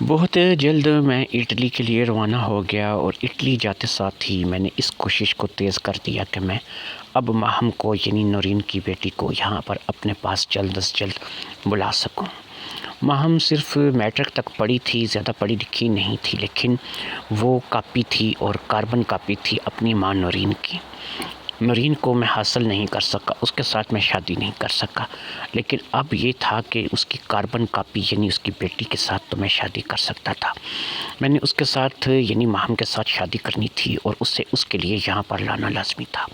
بہت جلد میں اٹلی کے لیے روانہ ہو گیا اور اٹلی جاتے ساتھ ہی میں نے اس کوشش کو تیز کر دیا کہ میں اب ماہم کو یعنی نورین کی بیٹی کو یہاں پر اپنے پاس جلد از جلد بلا سکوں۔ ماہم صرف میٹرک تک پڑھی تھی، زیادہ پڑھی لکھی نہیں تھی، لیکن وہ کاپی تھی اور کاربن کاپی تھی اپنی ماں نورین کی۔ نورین کو میں حاصل نہیں کر سکا، اس کے ساتھ میں شادی نہیں کر سکا، لیکن اب یہ تھا کہ اس کی کاربن کاپی یعنی اس کی بیٹی کے ساتھ تو میں شادی کر سکتا تھا۔ میں نے اس کے ساتھ یعنی ماہم کے ساتھ شادی کرنی تھی اور اسے اس کے لیے یہاں پر لانا لازمی تھا۔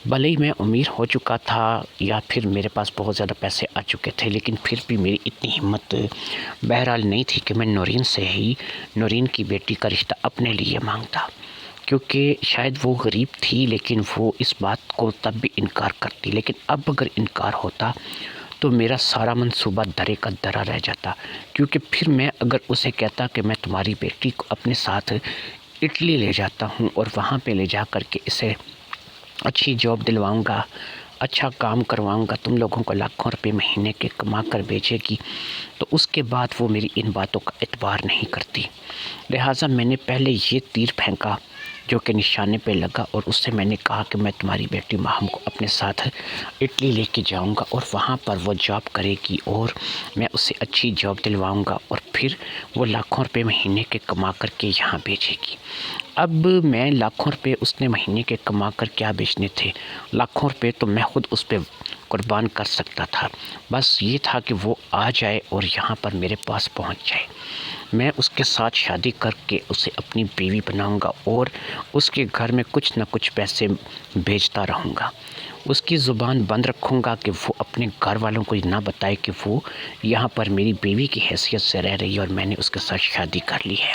بھلے ہی میں امیر ہو چکا تھا یا پھر میرے پاس بہت زیادہ پیسے آ چکے تھے، لیکن پھر بھی میری اتنی ہمت بہرحال نہیں تھی کہ میں نورین سے ہی نورین کی بیٹی کا رشتہ اپنے لیے مانگتا، کیونکہ شاید وہ غریب تھی لیکن وہ اس بات کو تب بھی انکار کرتی۔ لیکن اب اگر انکار ہوتا تو میرا سارا منصوبہ درے کا درا رہ جاتا، کیونکہ پھر میں اگر اسے کہتا کہ میں تمہاری بیٹی کو اپنے ساتھ اٹلی لے جاتا ہوں اور وہاں پہ لے جا کر کے اسے اچھی جاب دلواؤں گا، اچھا کام کرواؤں گا، تم لوگوں کو لاکھوں روپے مہینے کے کما کر بیچے گی، تو اس کے بعد وہ میری ان باتوں کا اعتبار نہیں کرتی۔ لہٰذا میں نے پہلے یہ تیر پھینکا جو کہ نشانے پہ لگا، اور اس سے میں نے کہا کہ میں تمہاری بیٹی ماہم کو اپنے ساتھ اٹلی لے کے جاؤں گا اور وہاں پر وہ جاب کرے گی اور میں اسے اچھی جاب دلواؤں گا، اور پھر وہ لاکھوں روپے مہینے کے کما کر کے یہاں بیچے گی۔ اب میں لاکھوں روپے اس نے مہینے کے کما کر کیا بیچنے تھے، لاکھوں روپے تو میں خود اس پہ قربان کر سکتا تھا۔ بس یہ تھا کہ وہ آ جائے اور یہاں پر میرے پاس پہنچ جائے۔ میں اس کے ساتھ شادی کر کے اسے اپنی بیوی بناؤں گا اور اس کے گھر میں کچھ نہ کچھ پیسے بھیجتا رہوں گا۔ اس کی زبان بند رکھوں گا کہ وہ اپنے گھر والوں کو نہ بتائے کہ وہ یہاں پر میری بیوی کی حیثیت سے رہ رہی ہے اور میں نے اس کے ساتھ شادی کر لی ہے۔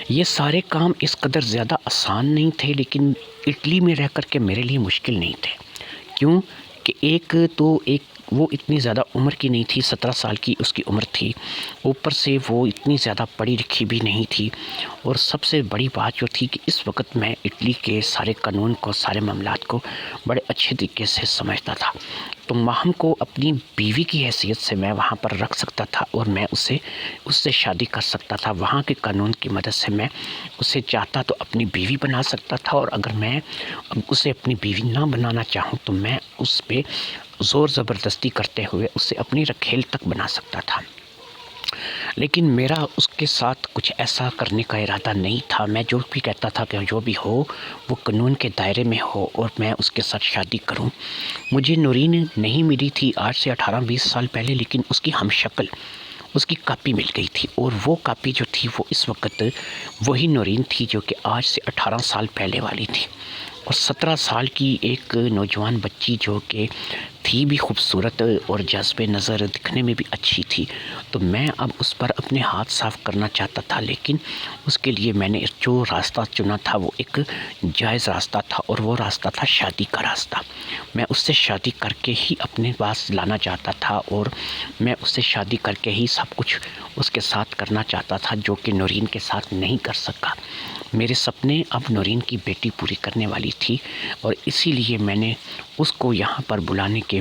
یہ سارے کام اس قدر زیادہ آسان نہیں تھے، لیکن اٹلی میں رہ کر کے میرے لیے مشکل نہیں تھے۔ کیوں کہ ایک وہ اتنی زیادہ عمر کی نہیں تھی، 17 سال کی اس کی عمر تھی، اوپر سے وہ اتنی زیادہ پڑھی لکھی بھی نہیں تھی، اور سب سے بڑی بات جو تھی کہ اس وقت میں اٹلی کے سارے قانون کو، سارے معاملات کو بڑے اچھے طریقے سے سمجھتا تھا۔ تو ماہم کو اپنی بیوی کی حیثیت سے میں وہاں پر رکھ سکتا تھا اور میں اس سے شادی کر سکتا تھا۔ وہاں کے قانون کی مدد سے میں اسے چاہتا تو اپنی بیوی بنا سکتا تھا، اور اگر میں اسے اپنی بیوی نہ بنانا چاہوں تو میں اس پہ زور زبردستی کرتے ہوئے اسے اپنی رکھیل تک بنا سکتا تھا۔ لیکن میرا اس کے ساتھ کچھ ایسا کرنے کا ارادہ نہیں تھا۔ میں جو بھی کہتا تھا کہ جو بھی ہو وہ قانون کے دائرے میں ہو اور میں اس کے ساتھ شادی کروں۔ مجھے نورین نہیں ملی تھی آج سے 18-20 سال پہلے، لیکن اس کی ہم شکل، اس کی کاپی مل گئی تھی، اور وہ کاپی جو تھی وہ اس وقت وہی نورین تھی جو کہ آج سے 18 سال پہلے والی تھی، اور 17 سال کی ایک نوجوان بچی جو کہ تھی بھی خوبصورت اور جذب نظر، دکھنے میں بھی اچھی تھی۔ تو میں اب اس پر اپنے ہاتھ صاف کرنا چاہتا تھا، لیکن اس کے لیے میں نے جو راستہ چنا تھا وہ ایک جائز راستہ تھا، اور وہ راستہ تھا شادی کا راستہ۔ میں اس سے شادی کر کے ہی اپنے پاس لانا چاہتا تھا، اور میں اس سے شادی کر کے ہی سب کچھ اس کے ساتھ کرنا چاہتا تھا جو کہ نورین کے ساتھ نہیں کر سکا۔ میرے سپنے اب نورین کی بیٹی پوری کرنے والی تھی، اور اسی لیے میں نے اس کو یہاں پر بلانے کے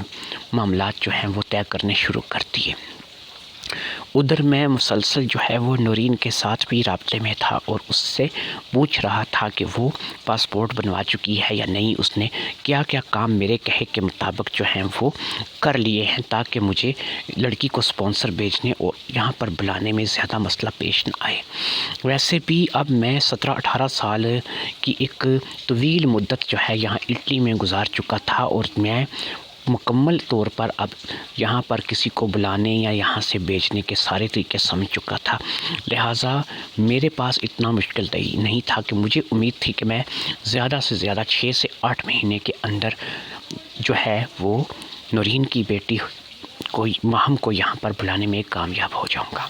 معاملات جو ہیں وہ طے کرنے شروع کر دیے۔ ادھر میں مسلسل جو ہے وہ نورین کے ساتھ بھی رابطے میں تھا اور اس سے پوچھ رہا تھا کہ وہ پاسپورٹ بنوا چکی ہے یا نہیں، اس نے کیا کیا کام میرے کہے کے مطابق جو ہیں وہ کر لیے ہیں، تاکہ مجھے لڑکی کو سپانسر بھیجنے اور یہاں پر بلانے میں زیادہ مسئلہ پیش نہ آئے۔ ویسے بھی اب میں 17-18 سال کی ایک طویل مدت جو ہے یہاں اٹلی میں گزار چکا تھا، اور میں مکمل طور پر اب یہاں پر کسی کو بلانے یا یہاں سے بیچنے کے سارے طریقے سمجھ چکا تھا۔ لہٰذا میرے پاس اتنا مشکل نہیں تھا کہ مجھے امید تھی کہ میں زیادہ سے زیادہ 6 سے 8 مہینے کے اندر جو ہے وہ نورین کی بیٹی کو، ماہم کو یہاں پر بلانے میں کامیاب ہو جاؤں گا۔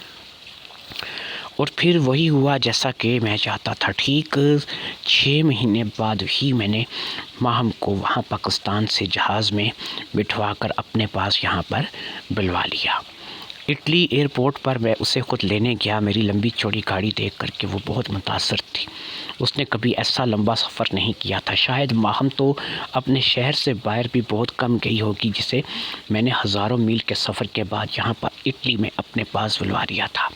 اور پھر وہی ہوا جیسا کہ میں چاہتا تھا۔ ٹھیک 6 مہینے بعد ہی میں نے ماہم کو وہاں پاکستان سے جہاز میں بٹھوا کر اپنے پاس یہاں پر بلوا لیا۔ اٹلی ایئرپورٹ پر میں اسے خود لینے گیا۔ میری لمبی چوڑی گاڑی دیکھ کر کے وہ بہت متاثر تھی۔ اس نے کبھی ایسا لمبا سفر نہیں کیا تھا۔ شاید ماہم تو اپنے شہر سے باہر بھی بہت کم گئی ہوگی، جسے میں نے ہزاروں میل کے سفر کے بعد یہاں پر اٹلی میں اپنے پاس بلوا لیا تھا۔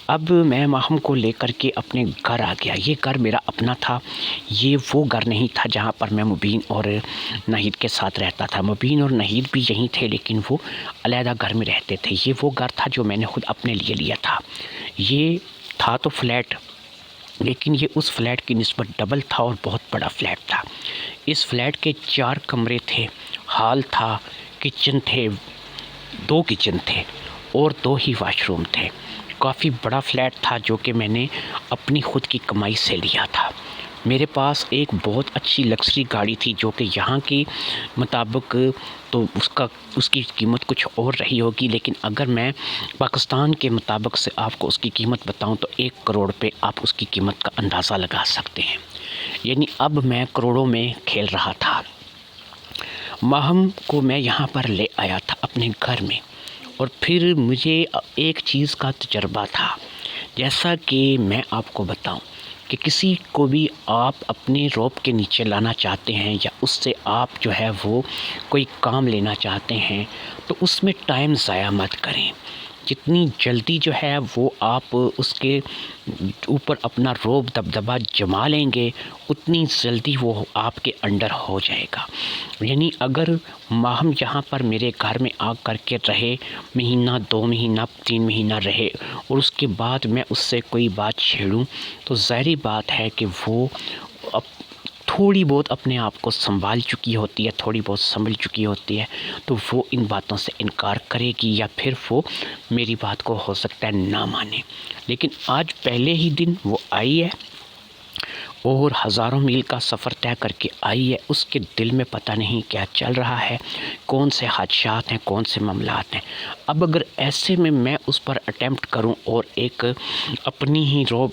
اب میں ماہم کو لے کر کے اپنے گھر آ گیا۔ یہ گھر میرا اپنا تھا، یہ وہ گھر نہیں تھا جہاں پر میں مبین اور ناہید کے ساتھ رہتا تھا۔ مبین اور ناہید بھی یہیں تھے لیکن وہ علیحدہ گھر میں رہتے تھے۔ یہ وہ گھر تھا جو میں نے خود اپنے لیے لیا تھا۔ یہ تھا تو فلیٹ، لیکن یہ اس فلیٹ کی نسبت ڈبل تھا اور بہت بڑا فلیٹ تھا۔ اس فلیٹ کے 4 کمرے تھے، ہال تھا، کچن تھے، 2 کچن تھے اور 2 ہی واش روم تھے۔ کافی بڑا فلیٹ تھا جو کہ میں نے اپنی خود کی کمائی سے لیا تھا۔ میرے پاس ایک بہت اچھی لگژری گاڑی تھی جو کہ یہاں کے مطابق تو اس کی قیمت کچھ اور رہی ہوگی، لیکن اگر میں پاکستان کے مطابق سے آپ کو اس کی قیمت بتاؤں تو 1 کروڑ پہ آپ اس کی قیمت کا اندازہ لگا سکتے ہیں۔ یعنی اب میں کروڑوں میں کھیل رہا تھا۔ ماہم کو میں یہاں پر لے آیا تھا اپنے گھر میں، اور پھر مجھے ایک چیز کا تجربہ تھا، جیسا کہ میں آپ کو بتاؤں کہ کسی کو بھی آپ اپنے روب کے نیچے لانا چاہتے ہیں یا اس سے آپ جو ہے وہ کوئی کام لینا چاہتے ہیں تو اس میں ٹائم ضائع مت کریں۔ جتنی جلدی جو ہے وہ آپ اس کے اوپر اپنا روب دبدبہ جما لیں گے اتنی جلدی وہ آپ کے انڈر ہو جائے گا۔ یعنی اگر ماہم یہاں پر میرے گھر میں آ کر کے رہے، مہینہ 2 مہینہ 3 مہینہ رہے اور اس کے بعد میں اس سے کوئی بات چھیڑوں تو ظاہری بات ہے کہ وہ تھوڑی بہت اپنے آپ کو سنبھال چکی ہوتی ہے، تھوڑی بہت سنبھل چکی ہوتی ہے، تو وہ ان باتوں سے انکار کرے گی یا پھر وہ میری بات کو ہو سکتا ہے نہ مانے۔ لیکن آج پہلے ہی دن وہ آئی ہے اور ہزاروں میل کا سفر طے کر کے آئی ہے۔ اس کے دل میں پتہ نہیں کیا چل رہا ہے، کون سے خدشات ہیں، کون سے معاملات ہیں۔ اب اگر ایسے میں اس پر اٹیمپٹ کروں اور ایک اپنا ہی روب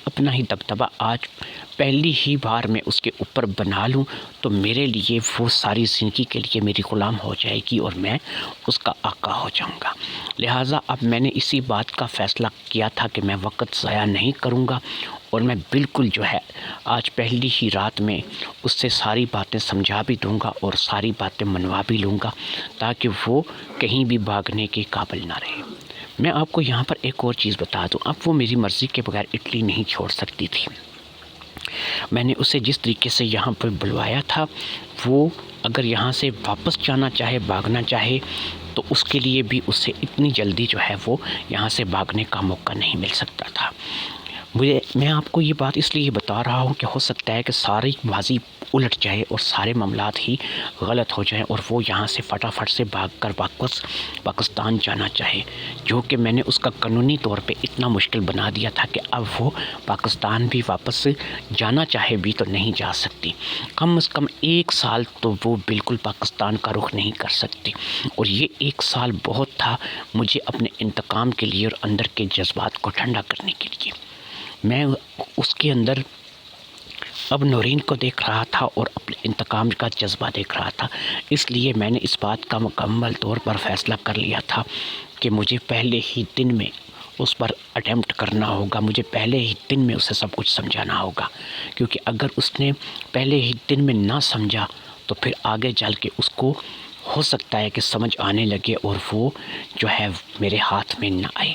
اپنا ہی دبدبہ آج پہلی ہی بار میں اس کے اوپر بنا لوں تو میرے لیے وہ ساری زندگی کے لیے میری غلام ہو جائے گی اور میں اس کا آقا ہو جاؤں گا۔ لہٰذا اب میں نے اسی بات کا فیصلہ کیا تھا کہ میں وقت ضائع نہیں کروں گا اور میں بالکل جو ہے آج پہلی ہی رات میں اس سے ساری باتیں سمجھا بھی دوں گا اور ساری باتیں منوا بھی لوں گا تاکہ وہ کہیں بھی بھاگنے کے قابل نہ رہے۔ میں آپ کو یہاں پر ایک اور چیز بتا دوں، اب وہ میری مرضی کے بغیر اٹلی نہیں چھوڑ سکتی تھی۔ میں نے اسے جس طریقے سے یہاں پر بلوایا تھا، وہ اگر یہاں سے واپس جانا چاہے، بھاگنا چاہے تو اس کے لیے بھی اسے اتنی جلدی جو ہے وہ یہاں سے بھاگنے کا موقع نہیں مل سکتا تھا۔ میں آپ کو یہ بات اس لیے بتا رہا ہوں کہ ہو سکتا ہے کہ ساری بازی الٹ جائے اور سارے معاملات ہی غلط ہو جائیں اور وہ یہاں سے فٹافٹ سے بھاگ کر واپس پاکستان جانا چاہے، جو کہ میں نے اس کا قانونی طور پہ اتنا مشکل بنا دیا تھا کہ اب وہ پاکستان بھی واپس جانا چاہے بھی تو نہیں جا سکتی۔ کم از کم 1 سال تو وہ بالکل پاکستان کا رخ نہیں کر سکتی، اور یہ 1 سال بہت تھا مجھے اپنے انتقام کے لیے اور اندر کے جذبات کو ٹھنڈا کرنے کے لیے۔ میں اس کے اندر اب نورین کو دیکھ رہا تھا اور اپنے انتقام کا جذبہ دیکھ رہا تھا، اس لیے میں نے اس بات کا مکمل طور پر فیصلہ کر لیا تھا کہ مجھے پہلے ہی دن میں اس پر اٹیمپٹ کرنا ہوگا، مجھے پہلے ہی دن میں اسے سب کچھ سمجھانا ہوگا، کیونکہ اگر اس نے پہلے ہی دن میں نہ سمجھا تو پھر آگے چل کے اس کو ہو سکتا ہے کہ سمجھ آنے لگے اور وہ جو ہے میرے ہاتھ میں نہ آئے۔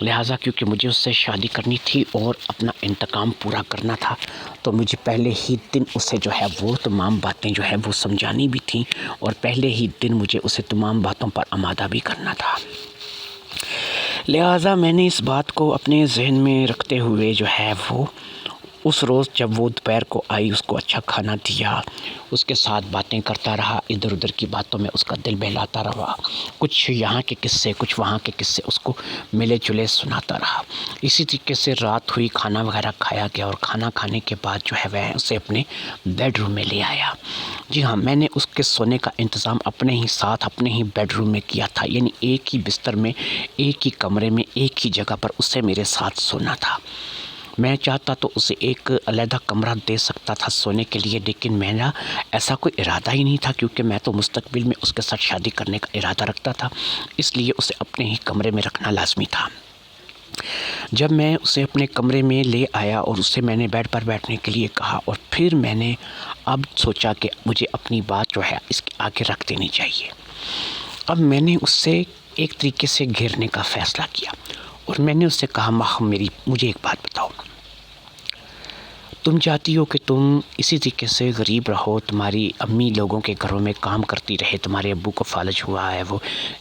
لہٰذا کیونکہ مجھے اس سے شادی کرنی تھی اور اپنا انتقام پورا کرنا تھا تو مجھے پہلے ہی دن اسے جو ہے وہ تمام باتیں جو ہے وہ سمجھانی بھی تھیں اور پہلے ہی دن مجھے اسے تمام باتوں پر آمادہ بھی کرنا تھا۔ لہٰذا میں نے اس بات کو اپنے ذہن میں رکھتے ہوئے جو ہے وہ اس روز جب وہ دوپہر کو آئی اس کو اچھا کھانا دیا، اس کے ساتھ باتیں کرتا رہا، ادھر ادھر کی باتوں میں اس کا دل بہلاتا رہا، کچھ یہاں کے قصے کچھ وہاں کے قصے اس کو ملے جلے سناتا رہا۔ اسی طریقے سے رات ہوئی، کھانا وغیرہ کھایا گیا اور کھانا کھانے کے بعد جو ہے وہ اسے اپنے بیڈ روم میں لے آیا۔ جی ہاں، میں نے اس کے سونے کا انتظام اپنے ہی ساتھ اپنے ہی بیڈ روم میں کیا تھا، یعنی ایک ہی بستر میں، ایک ہی کمرے میں، ایک ہی جگہ پر اسے میرے ساتھ سونا تھا۔ میں چاہتا تو اسے ایک علیحدہ کمرہ دے سکتا تھا سونے کے لیے، لیکن میرا ایسا کوئی ارادہ ہی نہیں تھا کیونکہ میں تو مستقبل میں اس کے ساتھ شادی کرنے کا ارادہ رکھتا تھا، اس لیے اسے اپنے ہی کمرے میں رکھنا لازمی تھا۔ جب میں اسے اپنے کمرے میں لے آیا اور اسے میں نے بیڈ پر بیٹھنے کے لیے کہا اور پھر میں نے اب سوچا کہ مجھے اپنی بات جو ہے اس کے آگے رکھ دینی چاہیے۔ اب میں نے اس سے ایک طریقے سے گھیرنے کا فیصلہ کیا اور میں نے اس سے کہا ماہم مجھے ایک بات بتاؤ، تم چاہتی ہو کہ تم اسی طریقے سے غریب رہو، تمہاری امی لوگوں کے گھروں میں کام کرتی رہے، تمہارے ابو کو فالج ہوا ہے وہ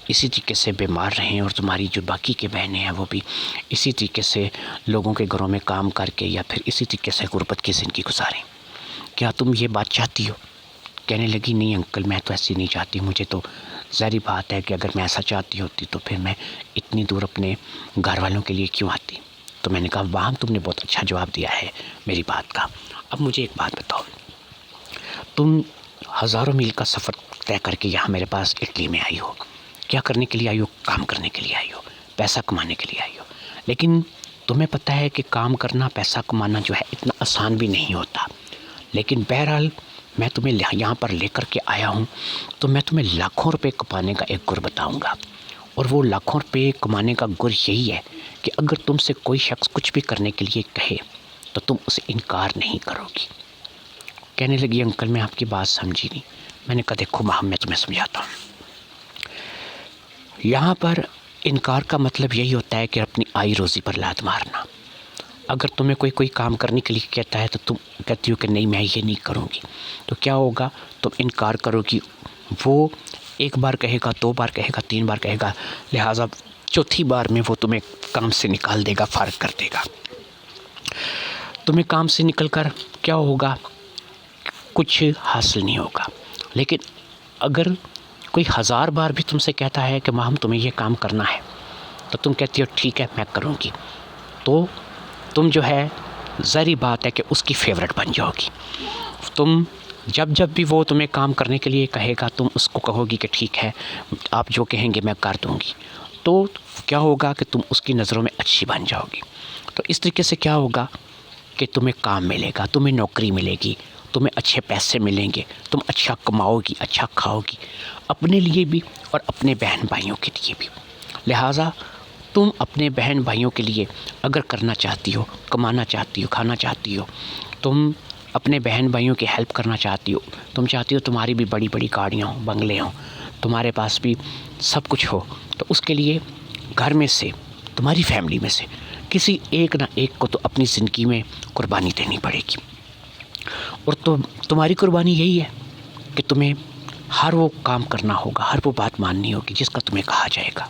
اسی طریقے سے بیمار رہیں، اور تمہاری جو باقی کے بہنیں ہیں وہ بھی اسی طریقے سے لوگوں کے گھروں میں کام کر کے یا پھر اسی طریقے سے غربت کی زندگی گزاریں، کیا تم یہ بات چاہتی ہو؟ کہنے لگی نہیں انکل، میں تو ایسی نہیں چاہتی، مجھے تو ظاہری بات ہے کہ اگر میں ایسا چاہتی ہوتی تو پھر میں اتنی دور اپنے گھر والوں کے لیے کیوں آتی؟ تو میں نے کہا واہ، تم نے بہت اچھا جواب دیا ہے میری بات کا۔ اب مجھے ایک بات بتاؤ، تم ہزاروں میل کا سفر طے کر کے یہاں میرے پاس اٹلی میں آئی ہو، کیا کرنے کے لیے آئی ہو؟ کام کرنے کے لیے آئی ہو، پیسہ کمانے کے لیے آئی ہو، لیکن تمہیں پتہ ہے کہ کام کرنا، پیسہ کمانا جو ہے اتنا آسان بھی نہیں ہوتا، لیکن بہرحال میں تمہیں یہاں پر لے کر کے آیا ہوں تو میں تمہیں لاکھوں روپے کمانے کا ایک گر بتاؤں گا، اور وہ لاکھوں روپے کمانے کا گر یہی ہے کہ اگر تم سے کوئی شخص کچھ بھی کرنے کے لیے کہے تو تم اسے انکار نہیں کرو گی۔ کہنے لگی انکل میں آپ کی بات سمجھی نہیں۔ میں نے کہا دیکھو ماہم، میں تمہیں سمجھاتا ہوں، یہاں پر انکار کا مطلب یہی ہوتا ہے کہ اپنی آئی روزی پر لات مارنا۔ اگر تمہیں کوئی کام کرنے کے لیے کہتا ہے تو تم کہتی ہو کہ نہیں میں یہ نہیں کروں گی، تو کیا ہوگا؟ تم انکار کرو گی، وہ ایک بار کہے گا، دو بار کہے گا، تین بار کہے گا، لہٰذا چوتھی بار میں وہ تمہیں کام سے نکال دے گا، فارغ کر دے گا۔ تمہیں کام سے نکل کر کیا ہوگا؟ کچھ حاصل نہیں ہوگا۔ لیکن اگر کوئی 1000 بار بھی تم سے کہتا ہے کہ ماہم تمہیں یہ کام کرنا ہے تو تم کہتی ہو ٹھیک ہے میں کروں گی، تو تم جو ہے ظاہری بات ہے کہ اس کی فیورٹ بن جاؤ گی۔ تم جب بھی وہ تمہیں کام کرنے کے لیے کہے گا تم اس کو کہو گی کہ ٹھیک ہے آپ جو کہیں گے میں کر دوں گی، تو کیا ہوگا کہ تم اس کی نظروں میں اچھی بن جاؤ گی۔ تو اس طریقے سے کیا ہوگا کہ تمہیں کام ملے گا، تمہیں نوکری ملے گی، تمہیں اچھے پیسے ملیں گے، تم اچھا کماؤ گی، اچھا کھاؤ گی، اپنے لیے بھی اور اپنے بہن بھائیوں کے لیے بھی۔ لہٰذا تم اپنے بہن بھائیوں کے لیے اگر کرنا چاہتی ہو، کمانا چاہتی ہو، کھانا چاہتی ہو، تم اپنے بہن بھائیوں کی ہیلپ کرنا چاہتی ہو، تم چاہتی ہو تمہاری بھی بڑی بڑی گاڑیاں ہوں، بنگلے ہوں، تمہارے پاس بھی سب کچھ ہو، تو اس کے لیے گھر میں سے، تمہاری فیملی میں سے کسی ایک نہ ایک کو تو اپنی زندگی میں قربانی دینی پڑے گی، اور تمہاری قربانی یہی ہے کہ تمہیں ہر وہ کام کرنا ہوگا، ہر وہ بات ماننی ہوگی جس کا تمہیں کہا جائے گا۔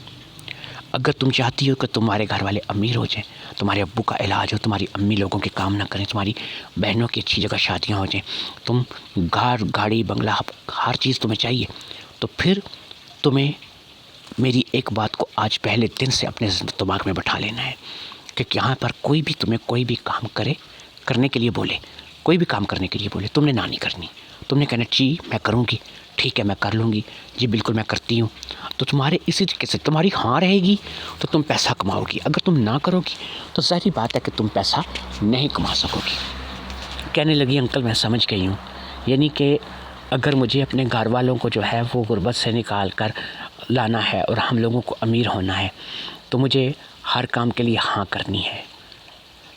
اگر تم چاہتی ہو کہ تمہارے گھر والے امیر ہو جائیں، تمہارے ابو کا علاج ہو، تمہاری امی لوگوں کے کام نہ کریں، تمہاری بہنوں کی اچھی جگہ شادیاں ہو جائیں، تم گاڑی بنگلہ ہر چیز تمہیں چاہیے، تو پھر تمہیں میری ایک بات کو آج پہلے دن سے اپنے دماغ میں بٹھا لینا ہے کہ یہاں پر کوئی بھی تمہیں کوئی بھی کام کرنے کے لیے بولے، کوئی بھی کام کرنے کے لیے بولے، تم نے نہ نہیں کرنی، تم نے کہنا جی میں کروں گی، ٹھیک ہے میں کر لوں گی، جی بالکل میں کرتی ہوں۔ تو تمہارے اسی طریقے سے تمہاری ہاں رہے گی تو تم پیسہ کماؤ گی، اگر تم نہ کرو گی تو ظاہری بات ہے کہ تم پیسہ نہیں کما سکو گی۔ کہنے لگی انکل میں سمجھ گئی ہوں، یعنی کہ اگر مجھے اپنے گھر والوں کو جو ہے وہ غربت سے نکال کر لانا ہے اور ہم لوگوں کو امیر ہونا ہے تو مجھے ہر کام کے لیے ہاں کرنی ہے۔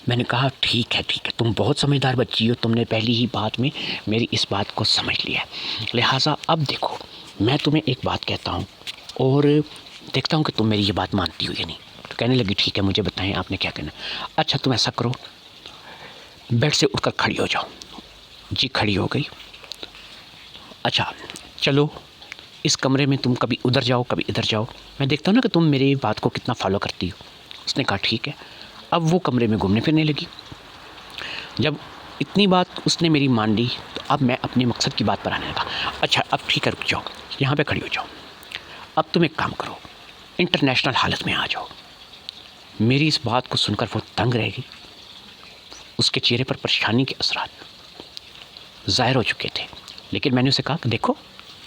میں نے کہا ٹھیک ہے تم بہت سمجھدار بچی ہو، تم نے پہلی ہی بات میں میری اس بات کو سمجھ لیا ہے، لہٰذا اب دیکھو میں تمہیں ایک بات کہتا ہوں اور دیکھتا ہوں کہ تم میری یہ بات مانتی ہو یا نہیں۔ تو کہنے لگی ٹھیک ہے مجھے بتائیں آپ نے کیا کہنا ہے۔ اچھا تم ایسا کرو، بیڈ سے اٹھ کر کھڑی ہو جاؤ۔ جی کھڑی ہو گئی۔ اچھا چلو اس کمرے میں تم کبھی ادھر جاؤ کبھی ادھر جاؤ، میں دیکھتا ہوں نا کہ تم میری بات کو کتنا فالو کرتی ہو۔ اس نے کہا ٹھیک ہے۔ اب وہ کمرے میں گھومنے پھرنے لگی۔ جب اتنی بات اس نے میری مان لی تو اب میں اپنے مقصد کی بات پر آنے لگا۔ اچھا اب ٹھیک ہے رک جاؤ، یہاں پہ کھڑی ہو جاؤ، اب تم ایک کام کرو، انٹرنیشنل حالت میں آ جاؤ۔ میری اس بات کو سن کر وہ تنگ رہ گئی، اس کے چہرے پر پریشانی کے اثرات ظاہر ہو چکے تھے، لیکن میں نے اسے کہا کہ دیکھو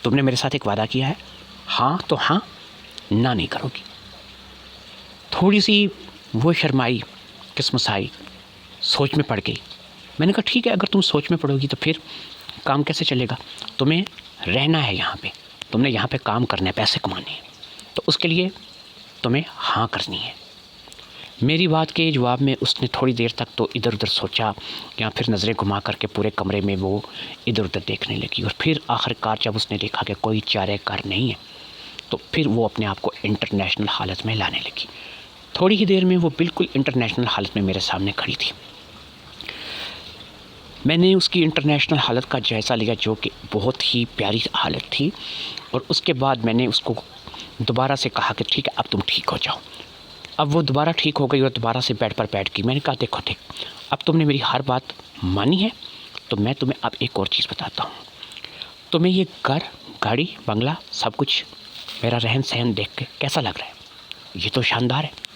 تم نے میرے ساتھ ایک وعدہ کیا ہے، ہاں تو ہاں، نہ نہیں کرو گی۔ تھوڑی سی وہ شرمائی، کسمسائی، سوچ میں پڑ گئی۔ میں نے کہا ٹھیک ہے اگر تم سوچ میں پڑو گی تو پھر کام کیسے چلے گا؟ تمہیں رہنا ہے یہاں پہ، تم نے یہاں پہ کام کرنا ہے، پیسے کمانے ہیں، تو اس کے لیے تمہیں ہاں کرنی ہے۔ میری بات کے جواب میں اس نے تھوڑی دیر تک تو ادھر ادھر سوچا یا پھر نظریں گھما کر کے پورے کمرے میں وہ ادھر ادھر دیکھنے لگی، اور پھر آخر کار جب اس نے دیکھا کہ کوئی چارہ کار نہیں ہے تو پھر وہ اپنے آپ کو انٹرنیشنل حالت میں لانے لگی۔ تھوڑی ہی دیر میں وہ بالکل انٹرنیشنل حالت میں میرے سامنے کھڑی تھی۔ میں نے اس کی انٹرنیشنل حالت کا جائزہ لیا، جو کہ بہت ہی پیاری حالت تھی، اور اس کے بعد میں نے اس کو دوبارہ سے کہا کہ ٹھیک ہے اب تم ٹھیک ہو جاؤ۔ اب وہ دوبارہ ٹھیک ہو گئی اور دوبارہ سے بیڈ پر بیٹھ گئی۔ میں نے کہا دیکھو ٹھیک، اب تم نے میری ہر بات مانی ہے، تو میں تمہیں اب ایک اور چیز بتاتا ہوں۔ تمہیں یہ گھر، گاڑی، بنگلہ، سب کچھ، میرا رہن سہن دیکھ کے کیسا لگ رہا ہے؟ یہ تو شاندار ہے۔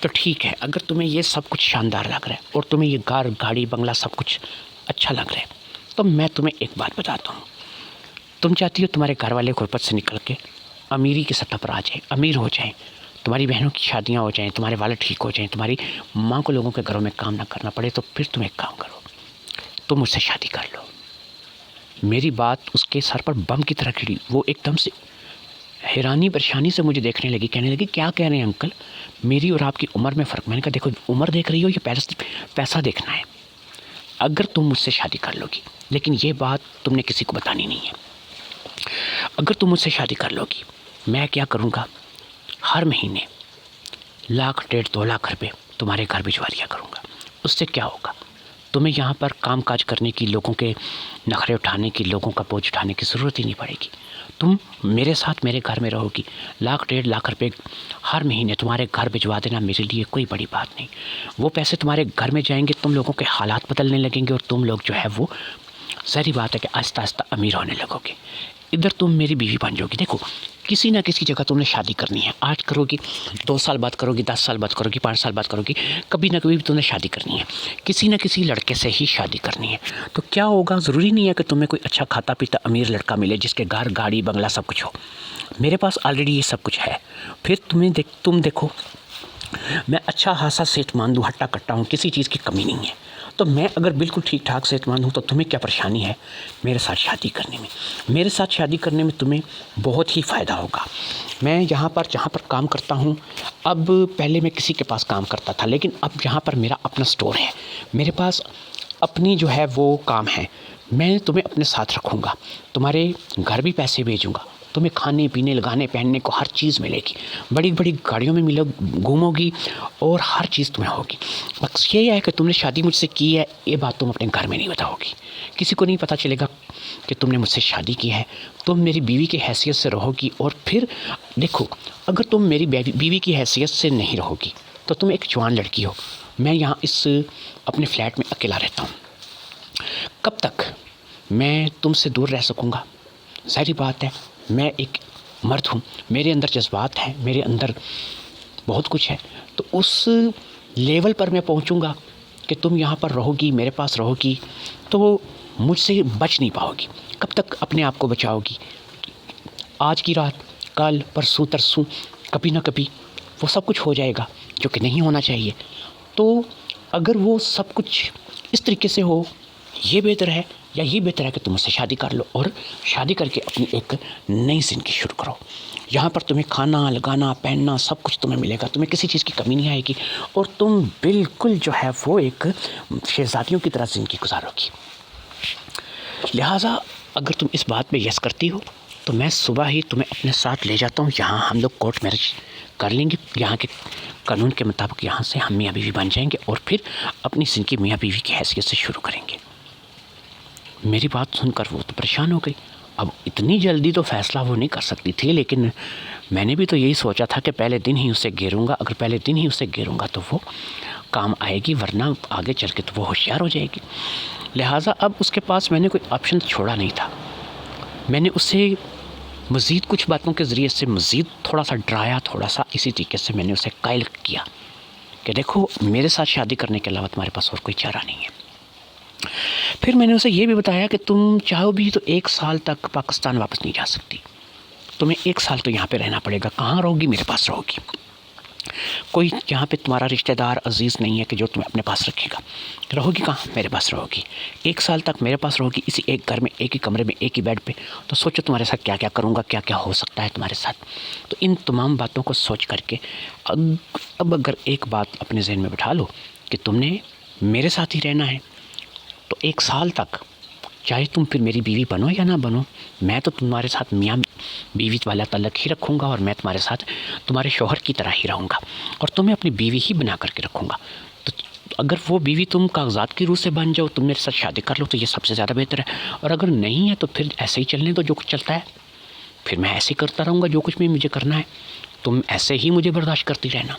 تو ٹھیک ہے، اگر تمہیں یہ سب کچھ شاندار لگ رہا ہے اور تمہیں یہ گھر، گاڑی، بنگلہ سب کچھ اچھا لگ رہا ہے، تو میں تمہیں ایک بات بتاتا ہوں۔ تم چاہتی ہو تمہارے گھر والے غربت سے نکل کے امیری کی سطح پر آ جائیں، امیر ہو جائیں، تمہاری بہنوں کی شادیاں ہو جائیں، تمہارے والد ٹھیک ہو جائیں، تمہاری ماں کو لوگوں کے گھروں میں کام نہ کرنا پڑے، تو پھر تم ایک کام کرو، تم مجھ سے شادی کر لو۔ میری بات اس کے سر پر بم کی طرح گری۔ وہ ایک دم سے حیرانی پریشانی سے مجھے دیکھنے لگی، کہنے لگی کیا کہہ رہے ہیں انکل، میری اور آپ کی عمر میں فرق۔ میں نے کہا دیکھو، عمر دیکھ رہی ہو یا پیسہ دیکھنا ہے؟ اگر تم مجھ سے شادی کر لو گی، لیکن یہ بات تم نے کسی کو بتانی نہیں ہے، اگر تم مجھ سے شادی کر لو گی، میں کیا کروں گا، ہر مہینے 1,00,000 1,50,000 2,00,000 روپے تمہارے گھر بھجوا دیا کروں گا۔ اس سے کیا ہوگا، تمہیں یہاں پر کام کاج کرنے کی، لوگوں کے نخرے اٹھانے کی، لوگوں کا بوجھ اٹھانے کی ضرورت ہی نہیں پڑے گی۔ تم میرے ساتھ میرے گھر میں رہو گی، 1,00,000 1,50,000 روپے ہر مہینے تمہارے گھر بھجوا دینا میرے لیے کوئی بڑی بات نہیں۔ وہ پیسے تمہارے گھر میں جائیں گے، تم لوگوں کے حالات بدلنے لگیں گے، اور تم لوگ جو ہے وہ ظاہری بات ہے کہ آہستہ آہستہ امیر ہونے لگو گے۔ ادھر تم میری بیوی بن جاؤ گی۔ دیکھو، کسی نہ کسی جگہ تم نے شادی کرنی ہے، آج کرو گی، 2 سال بعد کرو گی، 10 سال بعد کرو گی، 5 سال بعد کرو گی، کبھی نہ کبھی تم نے شادی کرنی ہے، کسی نہ کسی لڑکے سے ہی شادی کرنی ہے۔ تو کیا ہوگا، ضروری نہیں ہے کہ تمہیں کوئی اچھا کھاتا پیتا امیر لڑکا ملے جس کے گھر، گاڑی، بنگلہ سب کچھ ہو۔ میرے پاس آلریڈی یہ سب کچھ ہے۔ پھر تم دیکھو، میں اچھا خاصا صحت مند ہوں، ہٹا کٹا ہوں، کسی چیز کی کمی نہیں ہے۔ تو میں اگر بالکل ٹھیک ٹھاک صحت مند ہوں، تو تمہیں کیا پریشانی ہے میرے ساتھ شادی کرنے میں؟ میرے ساتھ شادی کرنے میں تمہیں بہت ہی فائدہ ہوگا۔ میں جہاں پر کام کرتا ہوں، اب پہلے میں کسی کے پاس کام کرتا تھا، لیکن اب یہاں پر میرا اپنا سٹور ہے، میرے پاس اپنی جو ہے وہ کام ہے۔ میں تمہیں اپنے ساتھ رکھوں گا، تمہارے گھر بھی پیسے بھیجوں گا، تمہیں کھانے پینے، لگانے پہننے کو ہر چیز ملے گی، بڑی بڑی گاڑیوں میں گھومو گی، اور ہر چیز تمہیں ہوگی۔ بس یہ ہے کہ تم نے شادی مجھ سے کی ہے، یہ بات تم اپنے گھر میں نہیں بتاؤ گی، کسی کو نہیں پتہ چلے گا کہ تم نے مجھ سے شادی کی ہے۔ تم میری بیوی کی حیثیت سے رہو گی، اور پھر دیکھو، اگر تم میری بیوی کی حیثیت سے نہیں رہو گی تو تم ایک جوان لڑکی ہو، میں یہاں اس اپنے فلیٹ میں اکیلا رہتا ہوں، کب تک میں تم سے دور رہ سکوں گا؟ ظاہری بات ہے، میں ایک مرد ہوں، میرے اندر جذبات ہیں، میرے اندر بہت کچھ ہے، تو اس لیول پر میں پہنچوں گا کہ تم یہاں پر رہو گی، میرے پاس رہو گی، تو مجھ سے بچ نہیں پاؤ گی۔ کب تک اپنے آپ کو بچاؤ گی؟ آج کی رات، کل، پرسوں، ترسوں، کبھی نہ کبھی وہ سب کچھ ہو جائے گا جو کہ نہیں ہونا چاہیے۔ تو اگر وہ سب کچھ اس طریقے سے ہو، یہ بہتر ہے، یا یہ بہتر ہے کہ تم مجھ سے شادی کر لو، اور شادی کر کے اپنی ایک نئی زندگی شروع کرو۔ یہاں پر تمہیں کھانا، لگانا، پہننا سب کچھ تمہیں ملے گا، تمہیں کسی چیز کی کمی نہیں آئے گی، اور تم بالکل جو ہے وہ ایک شہزادیوں کی طرح زندگی گزارو گی۔ لہٰذا اگر تم اس بات پہ یس کرتی ہو، تو میں صبح ہی تمہیں اپنے ساتھ لے جاتا ہوں، یہاں ہم لوگ کورٹ میرج کر لیں گے، یہاں کے قانون کے مطابق یہاں سے ہم میاں بیوی بن جائیں گے، اور پھر اپنی زندگی میاں بیوی کی حیثیت سے شروع کریں گے۔ میری بات سن کر وہ تو پریشان ہو گئی۔ اب اتنی جلدی تو فیصلہ وہ نہیں کر سکتی تھی، لیکن میں نے بھی تو یہی سوچا تھا کہ پہلے دن ہی اسے گھیروں گا، اگر پہلے دن ہی اسے گھیروں گا تو وہ کام آئے گی، ورنہ آگے چل کے تو وہ ہوشیار ہو جائے گی۔ لہٰذا اب اس کے پاس میں نے کوئی آپشن چھوڑا نہیں تھا، میں نے اسے مزید کچھ باتوں کے ذریعے سے مزید تھوڑا سا ڈرایا، تھوڑا سا اسی طریقے سے میں نے اسے قائل کیا کہ دیکھو، میرے ساتھ شادی کرنے کے علاوہ تمہارے پاس اور کوئی چارہ نہیں ہے۔ پھر میں نے اسے یہ بھی بتایا کہ تم چاہو بھی تو 1 سال تک پاکستان واپس نہیں جا سکتی، تمہیں 1 سال تو یہاں پہ رہنا پڑے گا۔ کہاں رہو گی؟ میرے پاس رہو گی۔ کوئی یہاں پہ تمہارا رشتہ دار عزیز نہیں ہے کہ جو تمہیں اپنے پاس رکھے گا۔ رہو گی کہاں؟ میرے پاس رہو گی۔ 1 سال تک میرے پاس رہو گی، اسی ایک گھر میں، ایک ہی کمرے میں، ایک ہی بیڈ پہ۔ تو سوچو تمہارے ساتھ کیا کیا کروں گا، کیا کیا ہو سکتا ہے تمہارے ساتھ۔ تو ان تمام باتوں کو سوچ کر کے اب اگر ایک بات اپنے ذہن میں بٹھا لو کہ تم نے میرے ساتھ ہی رہنا ہے، تو 1 سال تک چاہے تم پھر میری بیوی بنو یا نہ بنو، میں تو تمہارے ساتھ میاں بیوی والا تعلق ہی رکھوں گا اور میں تمہارے ساتھ تمہارے شوہر کی طرح ہی رہوں گا اور تمہیں اپنی بیوی ہی بنا کر کے رکھوں گا۔ تو اگر وہ بیوی تم کاغذات کی روح سے بن جاؤ، تم میرے ساتھ شادی کر لو تو یہ سب سے زیادہ بہتر ہے، اور اگر نہیں ہے تو پھر ایسے ہی چلنے دو جو کچھ چلتا ہے، پھر میں ایسے ہی کرتا رہوں گا جو کچھ بھی مجھے کرنا ہے، تم ایسے ہی مجھے برداشت کرتی رہنا۔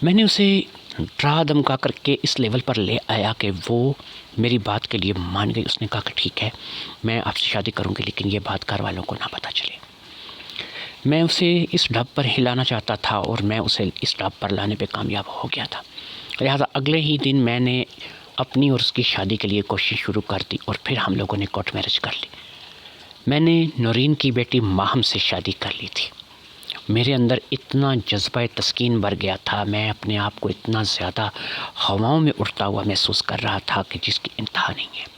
میں نے اسے ڈرا دھمکا کر کے اس لیول پر لے آیا کہ وہ میری بات کے لیے مان گئی۔ اس نے کہا کہ ٹھیک ہے میں آپ سے شادی کروں گی، لیکن یہ بات گھر والوں کو نہ پتہ چلے۔ میں اسے اس ڈھب پر ہلانا چاہتا تھا اور میں اسے اس ڈھب پر لانے پہ کامیاب ہو گیا تھا، لہٰذا اگلے ہی دن میں نے اپنی اور اس کی شادی کے لیے کوشش شروع کر دی اور پھر ہم لوگوں نے کورٹ میرج کر لی۔ میں نے نورین کی بیٹی ماہم سے شادی کر لی تھی۔ میرے اندر اتنا جذبہ تسکین بھر گیا تھا، میں اپنے آپ کو اتنا زیادہ ہواؤں میں اڑتا ہوا محسوس کر رہا تھا کہ جس کی انتہا نہیں ہے۔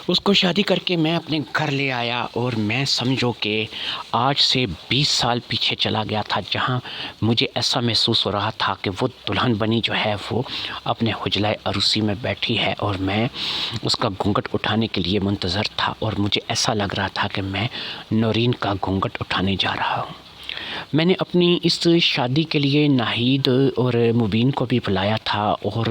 اس کو شادی کر کے میں اپنے گھر لے آیا اور میں سمجھو کہ آج سے 20 سال پیچھے چلا گیا تھا، جہاں مجھے ایسا محسوس ہو رہا تھا کہ وہ دلہن بنی جو ہے وہ اپنے حجلہ عروسی میں بیٹھی ہے اور میں اس کا گھونگھٹ اٹھانے کے لیے منتظر تھا، اور مجھے ایسا لگ رہا تھا کہ میں نورین کا گھونگھٹ اٹھانے جا رہا ہوں۔ میں نے اپنی اس شادی کے لیے ناہید اور مبین کو بھی بلایا تھا، اور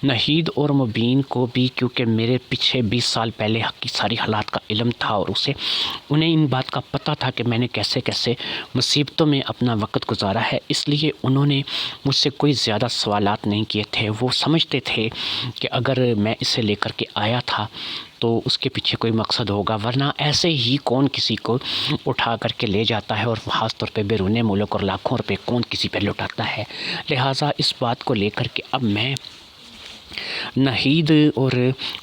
ناہید اور مبین کو بھی کیونکہ میرے پیچھے 20 سال پہلے کی ساری حالات کا علم تھا اور انہیں ان بات کا پتہ تھا کہ میں نے کیسے کیسے مصیبتوں میں اپنا وقت گزارا ہے، اس لیے انہوں نے مجھ سے کوئی زیادہ سوالات نہیں کیے تھے۔ وہ سمجھتے تھے کہ اگر میں اسے لے کر کے آیا تھا تو اس کے پیچھے کوئی مقصد ہوگا، ورنہ ایسے ہی کون کسی کو اٹھا کر کے لے جاتا ہے، اور خاص طور پہ بیرون ملک، اور لاکھوں روپے کون کسی پہ لوٹاتا ہے۔ لہٰذا اس بات کو لے کر کے اب میں ناہید اور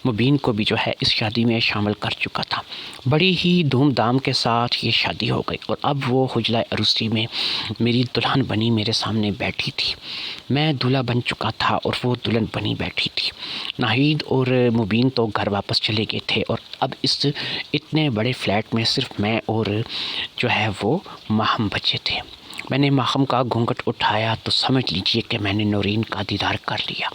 مبین کو بھی جو ہے اس شادی میں شامل کر چکا تھا۔ بڑی ہی دھوم دھام کے ساتھ یہ شادی ہو گئی، اور اب وہ حجلہ عروسی میں میری دلہن بنی میرے سامنے بیٹھی تھی۔ میں دولہا بن چکا تھا اور وہ دلہن بنی بیٹھی تھی۔ ناہید اور مبین تو گھر واپس چلے گئے تھے، اور اب اس اتنے بڑے فلیٹ میں صرف میں اور جو ہے وہ ماہم بچے تھے۔ میں نے ماہم کا گھونگھٹ اٹھایا تو سمجھ لیجئے کہ میں نے نورین کا دیدار کر لیا۔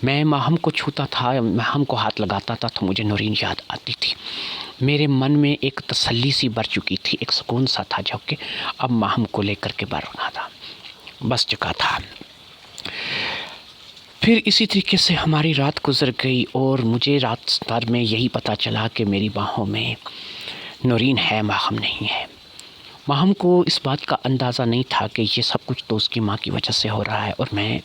میں ماہم کو چھوتا تھا، ماہم کو ہاتھ لگاتا تھا تو مجھے نورین یاد آتی تھی۔ میرے من میں ایک تسلی سی بھر چکی تھی، ایک سکون سا تھا، جو کہ اب ماہم کو لے کر کے بس چکا تھا۔ پھر اسی طریقے سے ہماری رات گزر گئی، اور مجھے رات بھر میں یہی پتہ چلا کہ میری باہوں میں نورین ہے، ماہم نہیں ہے۔ ماہم کو اس بات کا اندازہ نہیں تھا کہ یہ سب کچھ تو اس کی ماں کی وجہ سے ہو رہا ہے، اور میں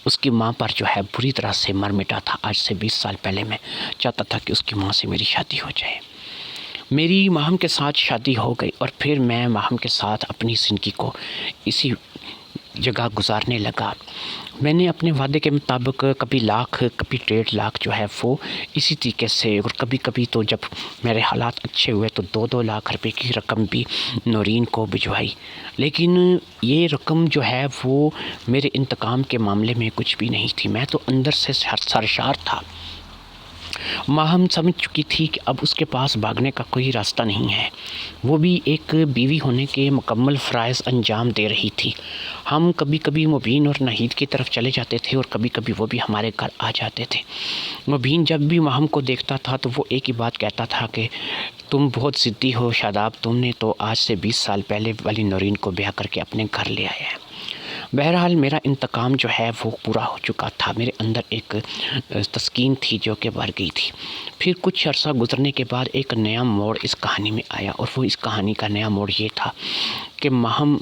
اس کی ماں پر جو ہے بری طرح سے مر مٹا تھا۔ آج سے 20 سال پہلے میں چاہتا تھا کہ اس کی ماں سے میری شادی ہو جائے۔ میری ماہم کے ساتھ شادی ہو گئی، اور پھر میں ماہم کے ساتھ اپنی زندگی کو اسی جگہ گزارنے لگا۔ میں نے اپنے وعدے کے مطابق کبھی 1 لاکھ کبھی 1.5 لاکھ جو ہے وہ اسی طریقے سے، اور کبھی کبھی تو جب میرے حالات اچھے ہوئے تو 2-2 لاکھ روپے کی رقم بھی نورین کو بھجوائی، لیکن یہ رقم جو ہے وہ میرے انتقام کے معاملے میں کچھ بھی نہیں تھی۔ میں تو اندر سے سرشار تھا۔ ماہم سمجھ چکی تھی کہ اب اس کے پاس بھاگنے کا کوئی راستہ نہیں ہے۔ وہ بھی ایک بیوی ہونے کے مکمل فرائض انجام دے رہی تھی۔ ہم کبھی کبھی مبین اور ناہید کی طرف چلے جاتے تھے، اور کبھی کبھی وہ بھی ہمارے گھر آ جاتے تھے۔ مبین جب بھی ماہم کو دیکھتا تھا تو وہ ایک ہی بات کہتا تھا کہ تم بہت ضدی ہو شاداب، تم نے تو آج سے 20 سال پہلے والی نورین کو بیاہ کر کے اپنے گھر لے آیا ہے۔ بہرحال میرا انتقام جو ہے وہ پورا ہو چکا تھا۔ میرے اندر ایک تسکین تھی جو کہ بھر گئی تھی۔ پھر کچھ عرصہ گزرنے کے بعد ایک نیا موڑ اس کہانی میں آیا، اور وہ اس کہانی کا نیا موڑ یہ تھا کہ ماہم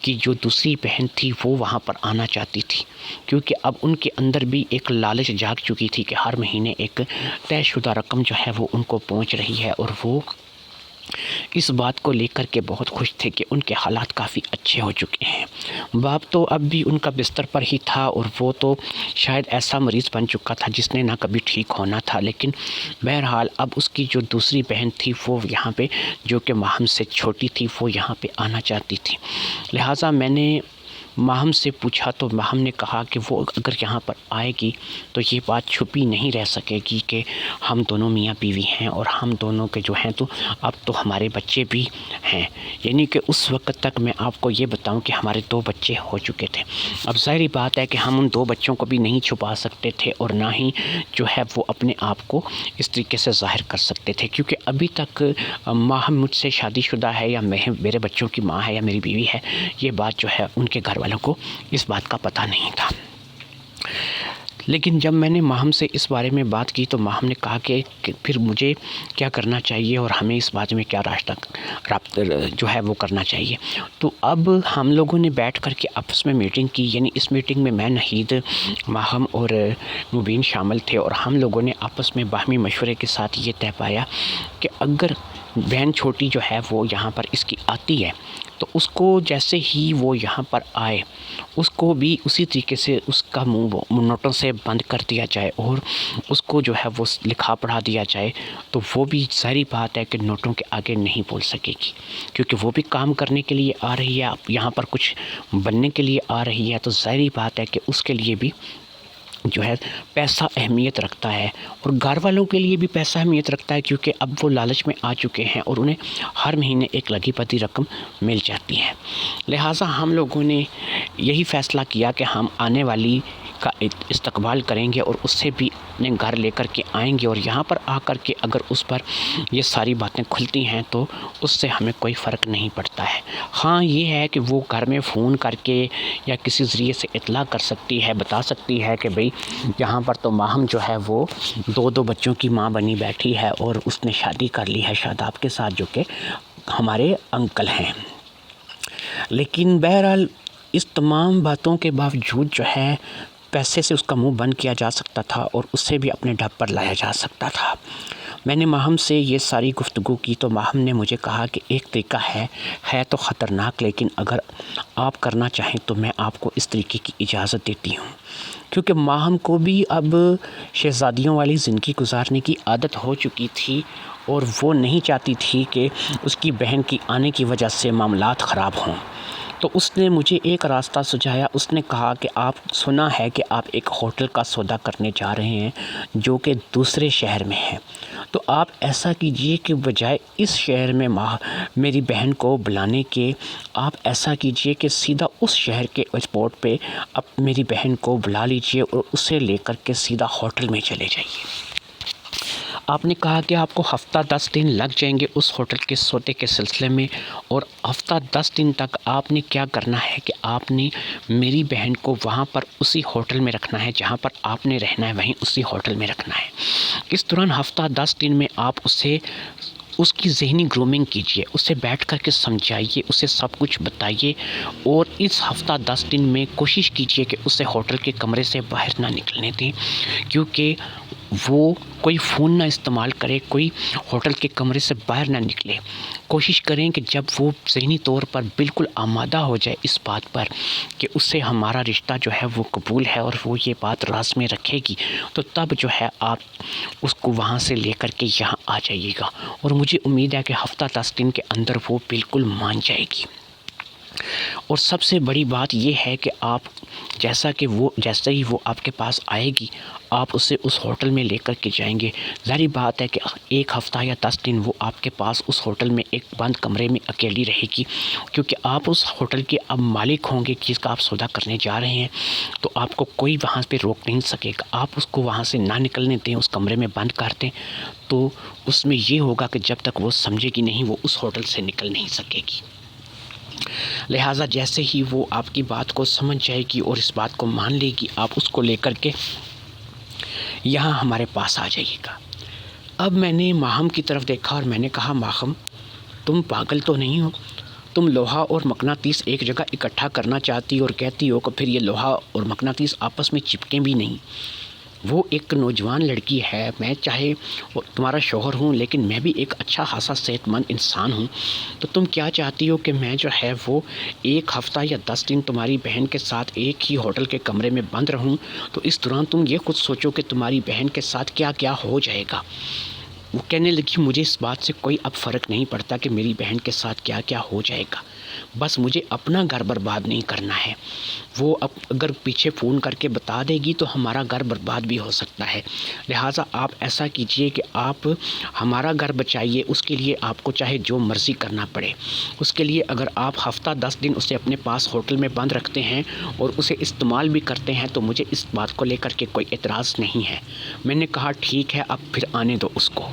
کی جو دوسری بہن تھی وہ وہاں پر آنا چاہتی تھی، کیونکہ اب ان کے اندر بھی ایک لالچ جاگ چکی تھی کہ ہر مہینے ایک طے شدہ رقم جو ہے وہ ان کو پہنچ رہی ہے، اور وہ اس بات کو لے کر کے بہت خوش تھے کہ ان کے حالات کافی اچھے ہو چکے ہیں۔ باپ تو اب بھی ان کا بستر پر ہی تھا، اور وہ تو شاید ایسا مریض بن چکا تھا جس نے نہ کبھی ٹھیک ہونا تھا، لیکن بہرحال اب اس کی جو دوسری بہن تھی وہ یہاں پہ، جو کہ ماہم سے چھوٹی تھی، وہ یہاں پہ آنا چاہتی تھی۔ لہٰذا میں نے ماہم سے پوچھا تو ماہم نے کہا کہ وہ اگر یہاں پر آئے گی تو یہ بات چھپی نہیں رہ سکے گی کہ ہم دونوں میاں بیوی ہیں اور ہم دونوں کے جو ہیں تو اب تو ہمارے بچے بھی ہیں، یعنی کہ اس وقت تک میں آپ کو یہ بتاؤں کہ ہمارے 2 بچے ہو چکے تھے۔ اب ظاہری بات ہے کہ ہم ان 2 بچوں کو بھی نہیں چھپا سکتے تھے اور نہ ہی جو ہے وہ اپنے آپ کو اس طریقے سے ظاہر کر سکتے تھے، کیونکہ ابھی تک ماہم مجھ سے شادی شدہ ہے یا میرے بچوں کی ماں ہے یا میری بیوی ہے، یہ بات جو ہے ان کے گھر والوں کو اس بات کا پتہ نہیں تھا۔ لیکن جب میں نے ماہم سے اس بارے میں بات کی تو ماہم نے کہا کہ پھر مجھے کیا کرنا چاہیے اور ہمیں اس بات میں کیا رابطہ جو ہے وہ کرنا چاہیے۔ تو اب ہم لوگوں نے بیٹھ کر کے آپس میں میٹنگ کی، یعنی اس میٹنگ میں میں، نہید، ماہم اور مبین شامل تھے، اور ہم لوگوں نے آپس میں باہمی مشورے کے ساتھ یہ طے پایا کہ اگر بہن چھوٹی جو ہے وہ یہاں پر اس کی آتی ہے تو اس کو جیسے ہی وہ یہاں پر آئے اس کو بھی اسی طریقے سے اس کا منہ نوٹوں سے بند کر دیا جائے اور اس کو جو ہے وہ لکھا پڑھا دیا جائے، تو وہ بھی ظاہری بات ہے کہ نوٹوں کے آگے نہیں بول سکے گی، کیونکہ وہ بھی کام کرنے کے لیے آ رہی ہے، یہاں پر کچھ بننے کے لیے آ رہی ہے، تو ظاہری بات ہے کہ اس کے لیے بھی جو ہے پیسہ اہمیت رکھتا ہے، اور گھر والوں کے لیے بھی پیسہ اہمیت رکھتا ہے، کیونکہ اب وہ لالچ میں آ چکے ہیں اور انہیں ہر مہینے ایک لگی پتی رقم مل جاتی ہے۔ لہٰذا ہم لوگوں نے یہی فیصلہ کیا کہ ہم آنے والی کا استقبال کریں گے اور اس سے بھی اپنے گھر لے کر کے آئیں گے، اور یہاں پر آ کر کے اگر اس پر یہ ساری باتیں کھلتی ہیں تو اس سے ہمیں کوئی فرق نہیں پڑتا ہے۔ ہاں یہ ہے کہ وہ گھر میں فون کر کے یا کسی ذریعے سے اطلاع کر سکتی ہے، بتا سکتی ہے کہ بھئی یہاں پر تو ماہم جو ہے وہ 2 بچوں کی ماں بنی بیٹھی ہے اور اس نے شادی کر لی ہے شاداب کے ساتھ، جو کہ ہمارے انکل ہیں۔ لیکن بہرحال اس تمام باتوں کے باوجود جو ہے پیسے سے اس کا منہ بند کیا جا سکتا تھا اور اس سے بھی اپنے ڈھب پر لایا جا سکتا تھا۔ میں نے ماہم سے یہ ساری گفتگو کی تو ماہم نے مجھے کہا کہ ایک طریقہ ہے تو خطرناک، لیکن اگر آپ کرنا چاہیں تو میں آپ کو اس طریقے کی اجازت دیتی ہوں، کیونکہ ماہم کو بھی اب شہزادیوں والی زندگی گزارنے کی عادت ہو چکی تھی اور وہ نہیں چاہتی تھی کہ اس کی بہن کی آنے کی وجہ سے معاملات خراب ہوں۔ تو اس نے مجھے ایک راستہ سجھایا، اس نے کہا کہ آپ سنا ہے کہ آپ ایک ہوٹل کا سودا کرنے جا رہے ہیں جو کہ دوسرے شہر میں ہے، تو آپ ایسا کیجئے کہ بجائے اس شہر میں میری بہن کو بلانے کے، آپ ایسا کیجئے کہ سیدھا اس شہر کے ایئرپورٹ پہ آپ میری بہن کو بلا لیجئے اور اسے لے کر کے سیدھا ہوٹل میں چلے جائیے۔ آپ نے کہا کہ آپ کو ہفتہ 10 دن لگ جائیں گے اس ہوٹل کے سودے کے سلسلے میں، اور ہفتہ 10 دن تک آپ نے کیا کرنا ہے کہ آپ نے میری بہن کو وہاں پر اسی ہوٹل میں رکھنا ہے جہاں پر آپ نے رہنا ہے، وہیں اسی ہوٹل میں رکھنا ہے۔ اس دوران ہفتہ 10 دن میں آپ اس کی ذہنی گرومنگ کیجئے، اسے بیٹھ کر کے سمجھائیے، اسے سب کچھ بتائیے، اور اس ہفتہ 10 دن میں کوشش کیجئے کہ اسے ہوٹل کے کمرے سے باہر نہ نکلنے دیں، کیونکہ وہ کوئی فون نہ استعمال کرے، کوئی ہوٹل کے کمرے سے باہر نہ نکلے۔ کوشش کریں کہ جب وہ ذہنی طور پر بالکل آمادہ ہو جائے اس بات پر کہ اس سے ہمارا رشتہ جو ہے وہ قبول ہے اور وہ یہ بات راز میں رکھے گی، تو تب جو ہے آپ اس کو وہاں سے لے کر کے یہاں آ جائیے گا، اور مجھے امید ہے کہ ہفتہ 10 دن کے اندر وہ بالکل مان جائے گی۔ اور سب سے بڑی بات یہ ہے کہ آپ جیسے ہی وہ آپ کے پاس آئے گی، آپ اسے اس ہوٹل میں لے کر کے جائیں گے۔ ظاہری بات ہے کہ 1 ہفتہ یا 10 دن وہ آپ کے پاس اس ہوٹل میں ایک بند کمرے میں اکیلی رہے گی، کیونکہ آپ اس ہوٹل کے اب مالک ہوں گے جس کا آپ سودا کرنے جا رہے ہیں، تو آپ کو کوئی وہاں پہ روک نہیں سکے گا۔ آپ اس کو وہاں سے نہ نکلنے دیں، اس کمرے میں بند کر دیں، تو اس میں یہ ہوگا کہ جب تک وہ سمجھے گی نہیں وہ اس ہوٹل سے نکل نہیں سکے گی۔ لہٰذا جیسے ہی وہ آپ کی بات کو سمجھ جائے گی اور اس بات کو مان لے گی، آپ اس کو لے کر کے یہاں ہمارے پاس آ جائیے گا۔ اب میں نے ماہم کی طرف دیکھا اور میں نے کہا، ماہم تم پاگل تو نہیں ہو؟ تم لوہا اور مقناطیس ایک جگہ اکٹھا کرنا چاہتی اور کہتی ہو کہ پھر یہ لوہا اور مقناطیس آپس میں چپکیں بھی نہیں۔ وہ ایک نوجوان لڑکی ہے، میں چاہے تمہارا شوہر ہوں لیکن میں بھی ایک اچھا خاصا صحت مند انسان ہوں، تو تم کیا چاہتی ہو کہ میں جو ہے وہ 1 ہفتہ یا 10 دن تمہاری بہن کے ساتھ ایک ہی ہوٹل کے کمرے میں بند رہوں؟ تو اس دوران تم یہ خود سوچو کہ تمہاری بہن کے ساتھ کیا کیا ہو جائے گا۔ وہ کہنے لگی، مجھے اس بات سے کوئی اب فرق نہیں پڑتا کہ میری بہن کے ساتھ کیا کیا ہو جائے گا، بس مجھے اپنا گھر برباد نہیں کرنا ہے۔ وہ اگر پیچھے فون کر کے بتا دے گی تو ہمارا گھر برباد بھی ہو سکتا ہے، لہٰذا آپ ایسا کیجئے کہ آپ ہمارا گھر بچائیے۔ اس کے لیے آپ کو چاہے جو مرضی کرنا پڑے، اس کے لیے اگر آپ ہفتہ 10 دن اسے اپنے پاس ہوٹل میں بند رکھتے ہیں اور اسے استعمال بھی کرتے ہیں تو مجھے اس بات کو لے کر کے کوئی اعتراض نہیں ہے۔ میں نے کہا ٹھیک ہے، اب پھر آنے دو اس کو۔